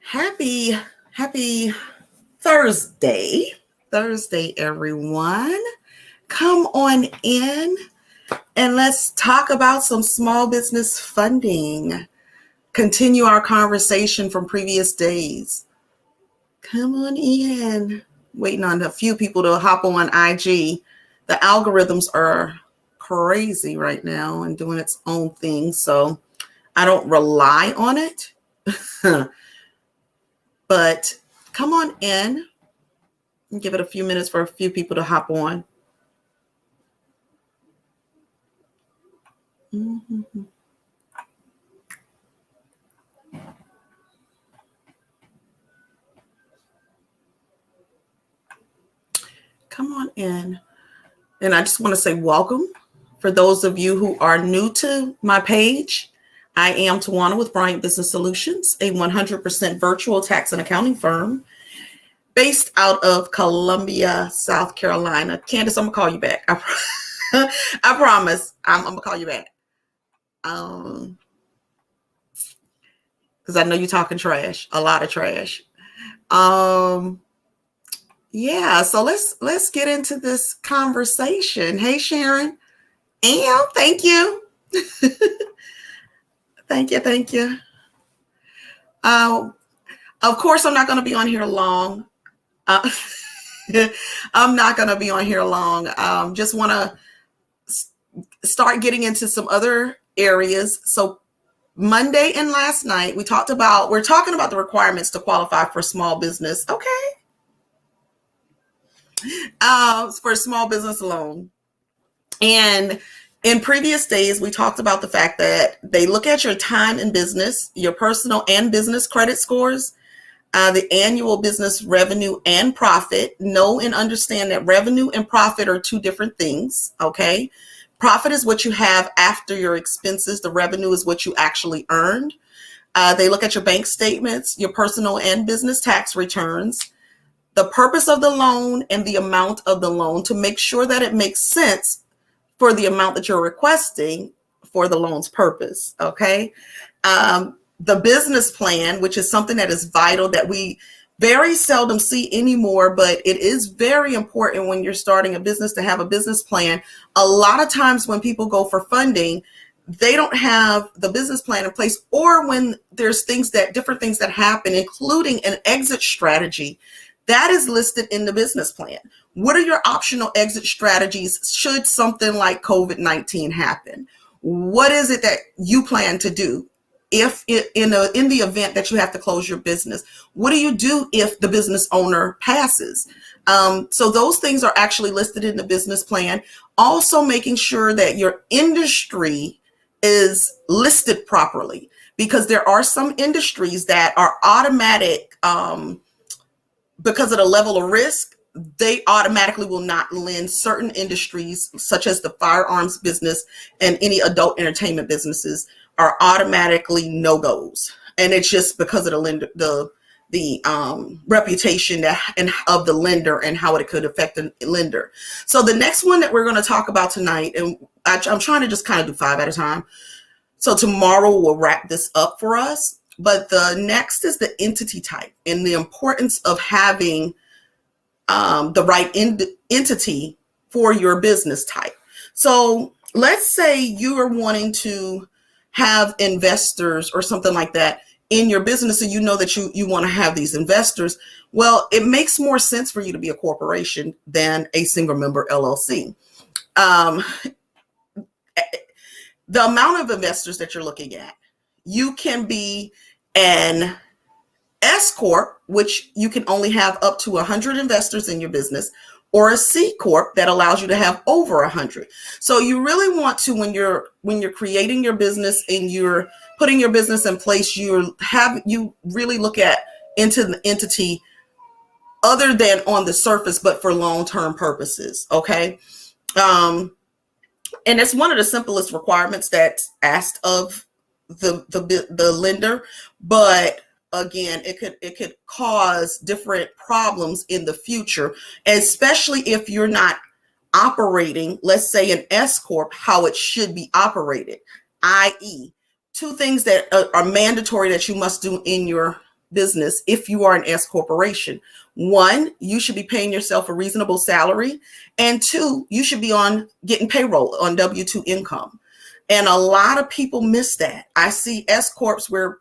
Happy, happy Thursday, everyone. Come on in and let's talk about some small business funding. Continue our conversation from previous days. Come on in. Waiting on a few people to hop on IG. The algorithms are crazy right now and doing its own thing, so I don't rely on it. But come on in and give it a few minutes for a few people to hop on. Mm-hmm. Come on in. And I just want to say welcome. For those of you who are new to my page, I am Tawana with Bryant Business Solutions, a 100% virtual tax and accounting firm based out of Columbia, South Carolina. Candace, I'm going to call you back. I promise. I'm going to call you back. Because I know you're talking trash, a lot of trash. Yeah, so let's get into this conversation. Hey, Sharon. Thank you. Thank you. Of course, I'm not going to be on here long. I'm not going to be on here long. Just want to start getting into some other areas. So Monday and last night, we're talking about the requirements to qualify for small business. Okay. For a small business loan. And in previous days, we talked about the fact that they look at your time in business, your personal and business credit scores, the annual business revenue and profit. Know and understand that revenue and profit are two different things, okay? Profit is what you have after your expenses. The revenue is what you actually earned. They look at your bank statements, your personal and business tax returns, the purpose of the loan and the amount of the loan to make sure that it makes sense for the amount that you're requesting for the loan's purpose, okay? The business plan, which is something that is vital that we very seldom see anymore, but it is very important when you're starting a business to have a business plan. A lot of times when people go for funding, they don't have the business plan in place, or when there's different things that happen, including an exit strategy. That is listed in the business plan. What are your optional exit strategies should something like COVID-19 happen? What is it that you plan to do if in the event that you have to close your business? What do you do if the business owner passes? So those things are actually listed in the business plan. Also making sure that your industry is listed properly, because there are some industries that are automatic, because of the level of risk, they automatically will not lend. Certain industries, such as the firearms business and any adult entertainment businesses, are automatically no-goes. And it's just because of the reputation of the lender and how it could affect the lender. So the next one that we're going to talk about tonight, and I'm trying to just kind of do 5 at a time. So tomorrow we'll wrap this up for us. But the next is the entity type and the importance of having the right entity for your business type. So let's say you are wanting to have investors or something like that in your business, and you know that you want to have these investors. Well, it makes more sense for you to be a corporation than a single member LLC. The amount of investors that you're looking at, you can be an S Corp, which you can only have up to 100 investors in your business, or a C Corp that allows you to have over 100. So you really want to, when you're creating your business and you're putting your business in place, you really look into the entity other than on the surface, but for long-term purposes. Okay. And it's one of the simplest requirements that's asked of the lender, but again, it could cause different problems in the future, especially if you're not operating, let's say, an S Corp, how it should be operated, i.e., 2 things that are mandatory that you must do in your business if you are an S corporation. One, you should be paying yourself a reasonable salary. And two, you should be getting payroll on W-2 income. And a lot of people miss that. I see S corps where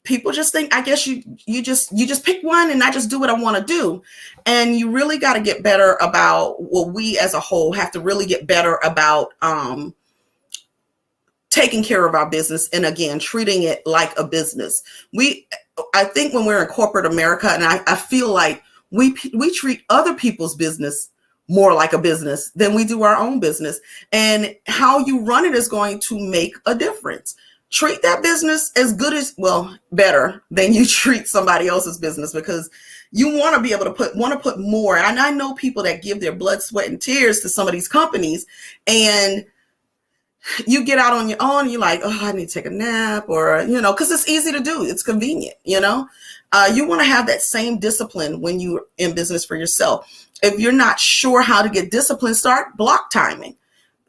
people just think, I guess you just pick one and I just do what I want to do. And you really got to get better about, well, we as a whole have to really get better about taking care of our business, and again, treating it like a business. I think when we're in corporate America, and I feel like we treat other people's business more like a business than we do our own business. And how you run it is going to make a difference. Treat that business as good as, well, better than you treat somebody else's business, because you want to be able to put more. And I know people that give their blood, sweat, and tears to some of these companies, and you get out on your own and you're like, oh, I need to take a nap, or, because it's easy to do. It's convenient, you want to have that same discipline when you're in business for yourself. If you're not sure how to get disciplined, start block timing.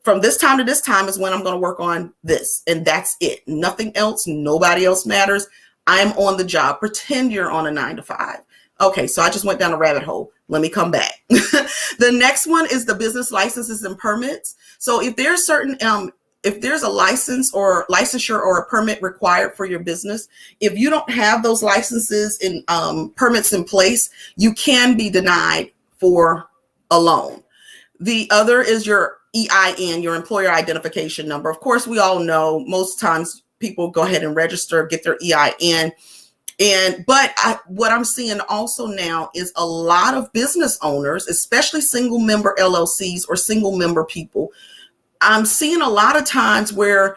From this time to this time is when I'm going to work on this. And that's it. Nothing else. Nobody else matters. I'm on the job. Pretend you're on a 9-to-5. Okay, so I just went down a rabbit hole. Let me come back. The next one is the business licenses and permits. So if there's if there's a license or licensure or a permit required for your business, if you don't have those licenses and permits in place, you can be denied for a loan. The other is your EIN, your employer identification number. Of course, we all know most times people go ahead and register, get their EIN. But what I'm seeing also now is a lot of business owners, especially single member LLCs or single member people. I'm seeing a lot of times where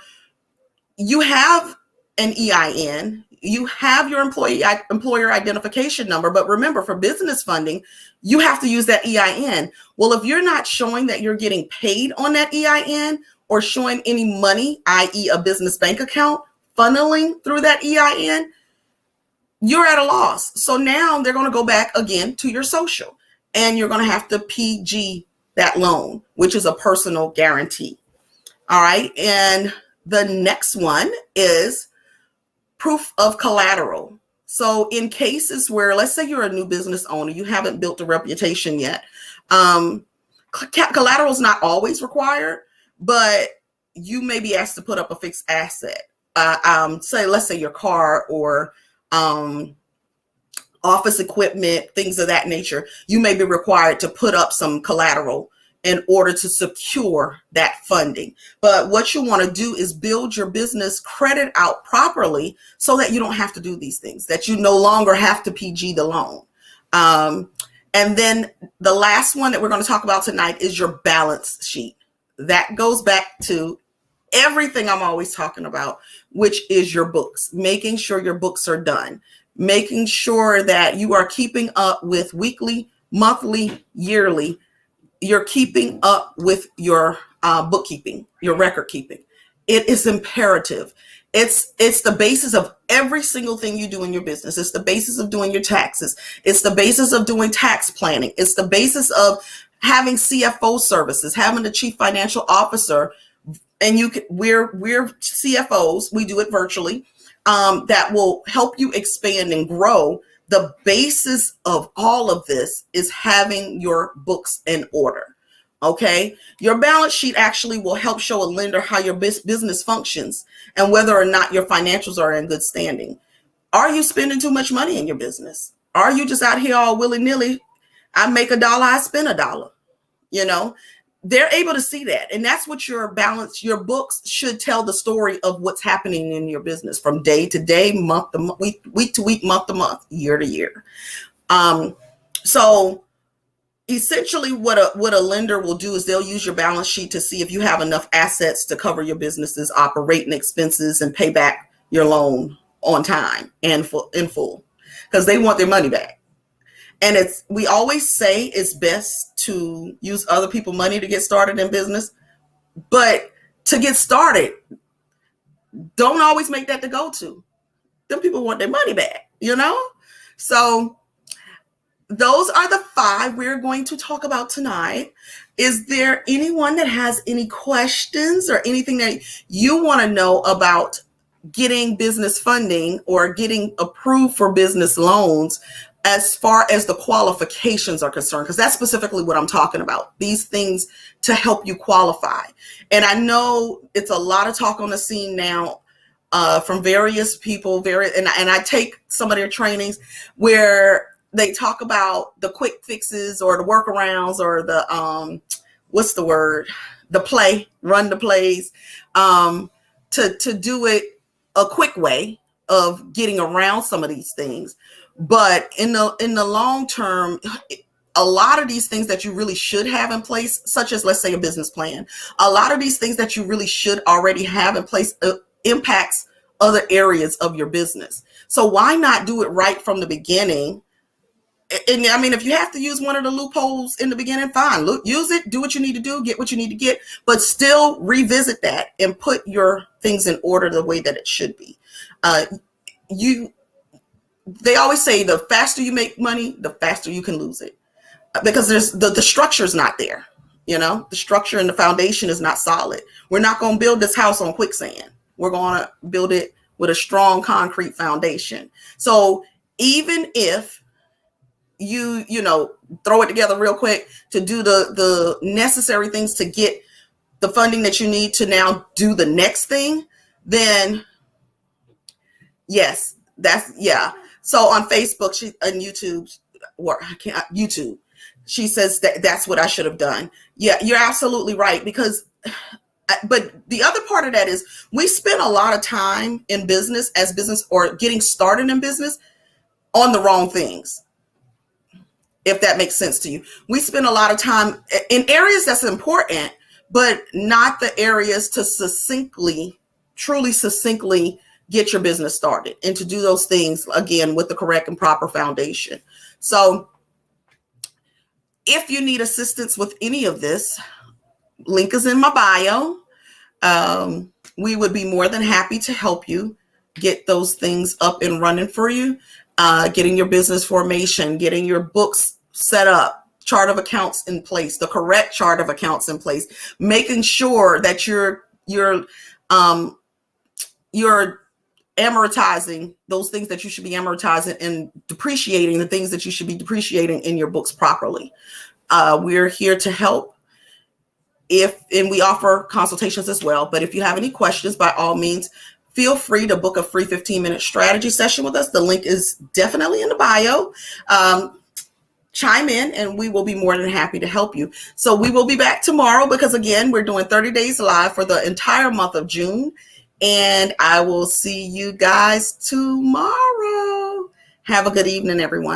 you have an EIN, you have your employer identification number, but remember, for business funding, you have to use that EIN. Well, if you're not showing that you're getting paid on that EIN or showing any money, i.e. a business bank account funneling through that EIN, you're at a loss. So now they're going to go back again to your social, and you're going to have to PG that loan, which is a personal guarantee. All right. And the next one is proof of collateral. So in cases where, let's say you're a new business owner, you haven't built a reputation yet. Collateral is not always required, but you may be asked to put up a fixed asset. Let's say your car or office equipment, things of that nature. You may be required to put up some collateral in order to secure that funding. But what you want to do is build your business credit out properly so that you don't have to do these things, that you no longer have to PG the loan. And then the last one that we're going to talk about tonight is your balance sheet. That goes back to everything I'm always talking about, which is your books, making sure your books are done, making sure that you are keeping up with weekly, monthly, yearly. You're keeping up with your bookkeeping, your record keeping. It is imperative. It's the basis of every single thing you do in your business. It's the basis of doing your taxes. It's the basis of doing tax planning. It's the basis of having CFO services, having a chief financial officer. And we're CFOs. We do it virtually. That will help you expand and grow. The basis of all of this is having your books in order. Okay. Your balance sheet actually will help show a lender how your business functions and whether or not your financials are in good standing. Are you spending too much money in your business? Are you just out here all willy-nilly? I make $1, I spend $1. They're able to see that. And that's what your books should tell the story of what's happening in your business from day to day, month to month, week to week, month to month, year to year. So essentially what a lender will do is they'll use your balance sheet to see if you have enough assets to cover your business's operating expenses and pay back your loan on time and in full, because they want their money back. And we always say it's best to use other people's money to get started in business, but to get started, don't always make that the go-to. Them people want their money back, So those are the 5 we're going to talk about tonight. Is there anyone that has any questions or anything that you want to know about getting business funding or getting approved for business loans as far as the qualifications are concerned, because that's specifically what I'm talking about, these things to help you qualify. And I know it's a lot of talk on the scene now from various people, and I take some of their trainings where they talk about the quick fixes or the workarounds or the, what's the word? Run the plays, to do it a quick way of getting around some of these things. But in the long term, a lot of these things that you really should have in place, such as, let's say, a business plan, a lot of these things that you really should already have in place impacts other areas of your business. So why not do it right from the beginning? And I mean, if you have to use one of the loopholes in the beginning, fine, use it, do what you need to do, get what you need to get, but still revisit that and put your things in order the way that it should be. They always say the faster you make money, the faster you can lose it, because there's the structure is not there. The structure and the foundation is not solid. We're not going to build this house on quicksand. We're going to build it with a strong concrete foundation. So even if you throw it together real quick to do the necessary things to get the funding that you need to now do the next thing, then yes, so on Facebook and YouTube, she says that's what I should have done. Yeah, you're absolutely right, because but the other part of that is we spend a lot of time in business or getting started in business on the wrong things. If that makes sense to you. We spend a lot of time in areas that's important, but not the areas to truly succinctly get your business started, and to do those things again with the correct and proper foundation. So if you need assistance with any of this, link is in my bio. We would be more than happy to help you get those things up and running for you. Getting your business formation, getting your books set up, chart of accounts in place, the correct chart of accounts in place, making sure that you're amortizing those things that you should be amortizing and depreciating the things that you should be depreciating in your books properly. We're here to help. And we offer consultations as well. But if you have any questions, by all means, feel free to book a free 15-minute strategy session with us. The link is definitely in the bio. Chime in and we will be more than happy to help you. So we will be back tomorrow, because again, we're doing 30 days live for the entire month of June. And I will see you guys tomorrow. Have a good evening, everyone.